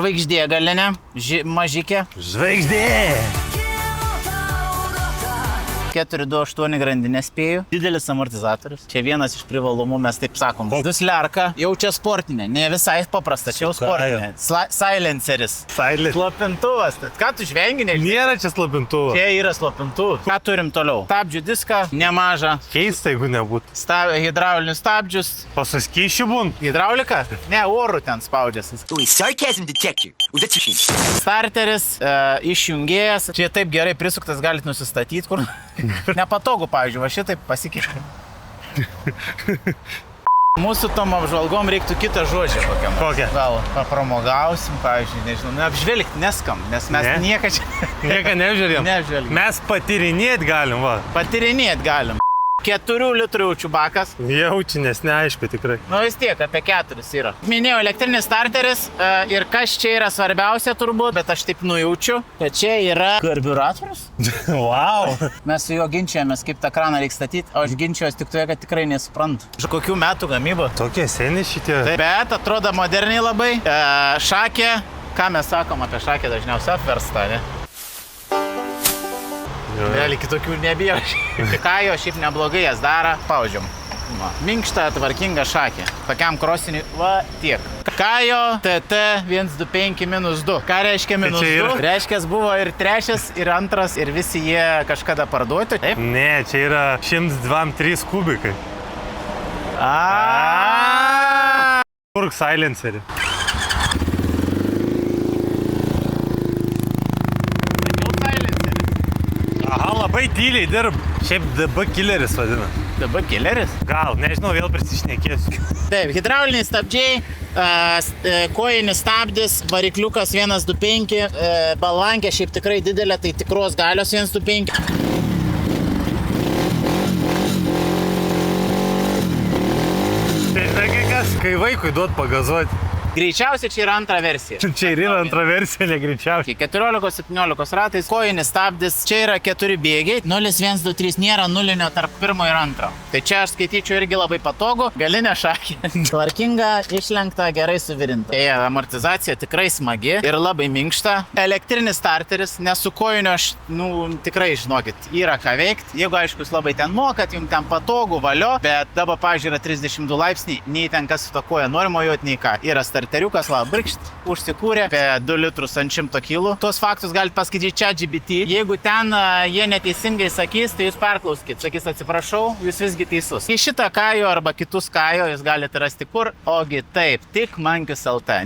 Žvaigždė galinė, mažikė. Žvaigždė! 428 grandinę spėjų. Didelis amortizatorius. Čia vienas iš privalumų, mes taip sakom. Dusliarka, jau čia sportinė, ne visai paprasta, čia jau sportinė. Silenceris. Slopintuvas. Ką tu žvengi? Nėra čia slopintuvas. Čia yra slopintuvas. Ką turim toliau? Stabdžių diską, nemažą. Keista, jeigu nebūtų. Hidraulinius stabdžius. Pasaskyšiu būn. Hidraulika? Ne, orų ten spaudžiasi. Starteris, išjungėjas. Čia taip gerai prisuktas, galite nusistatyti, kur nepatogu, pavyzdžiui, va šitaip pasikeičia. Mūsų tom apžvalgom reiktų kitą žodžią kokiam. Kokią? Gal papramogausim, pavyzdžiui, nežinau, apžvelgti neskam, nes mes nieką čia... Nieką neapžiūrėjom. Neapžvelgim. Mes patyrinėt galim, va. Patyrinėt galim. 4 litrų jaučių bakas. Jaučiu, nes neaišku tikrai. Nu vis tiek, apie 4 yra. Minėjau, elektrinis starteris ir kas čia yra svarbiausia turbūt, bet aš taip nujaučiu, kad čia yra karbiuratorius. Wow! Mes su juo ginčiamės, kaip tą kraną reikia statyti, o aš ginčiuosi tik toje, kad tikrai nesuprantu. Kokių metų gamyba? Tokie seni šitie. Tai, bet atrodo moderniai labai. Šakė, ką mes sakom apie šakę dažniausiai apversta, ne? Realiai kitokių nebijau. Kajo šiaip neblogai jas daro. Paudžiam. Minkšta, tvarkinga šakė. Tokiam krosiniui, va tiek. Kajo TT125-2. Ką reiškia -2? Reiškia, buvo ir trečias, ir antras, ir visi jie kažkada parduoti. Taip? Ne, čia yra 102-3 kubikai. Kurk silencerį. Aha, labai tyliai dirb. Šiaip DB killeris vadina. DB killeris? Gal, nežinau, vėl prisišnekėsiu. Taip, hidrauliniai stabdžiai, kojinis stabdis, varikliukas 125, balvankė šiaip tikrai didelė, tai tikros galios 125. Tai žinai, kas, kai vaikui duot pagazuoti. Greičiausiai čia yra antra versija. Čia ir yra antra versija, negreičiausiai. 14-17 ratais, kojinis stabdis, čia yra 4 bėgiai, 0, 1, 2, 3, nėra nulinio tarp pirmo ir antro. Tai čia aš skaityčiau irgi labai patogu, galinė šakė. Tvarkinga, išlenkta, gerai suvirinta. Tai amortizacija tikrai smagi ir labai minkšta. Elektrinis starteris, nes su kojiniu aš, tikrai žinokit, yra ką veikti. Jeigu aišku, jūs labai ten mokat, jums ten patogu, valio, bet dabar, pavyzdžiui, yra 32 laipsniai, nei ten kas su to koja nori mojuoti, nei ką. Yra starteriukas, brikšt, užsikūrė apie 2 litrus ant 100 kg. Tuos faktus galite paskaityti ChatGPT. Jeigu ten jie neteisingai sakys, tai jūs perklauskit. Sakys, atsiprašau, jūs visgi teisus. Į šitą kajo arba kitus kajo jūs galite rasti kur? Ogi taip, tik Mankius LT.